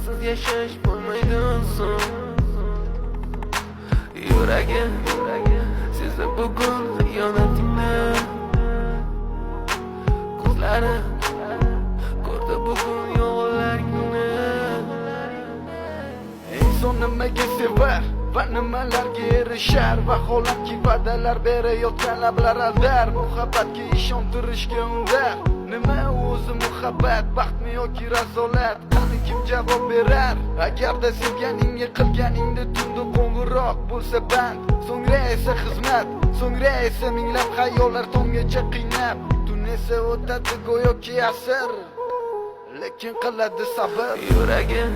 sensiz yashash bo'lmaydi oson. Yuragim sezdi bugun xiyonatingni, ko'zlarim ko'rdi bugun yolg'onlaringni. Inson nimaga sevar va nimalarga erishar, vaholanki va'dalar berayotgan lablar aldar, muhabbatga ishontirishga undar. Nima o'zi muhabbat, baxtmi yoki razolat? Qani kim javob berar? Agarda sevganingga qilganingda tunda qo'ng'iroq bo'lsa band, so'ngra esa xizmat, so'ngra esa minglab xayollar tonggacha qiynab, tun esa o'tadi go'yoki asr, lekin qiladi sabr. Yuragim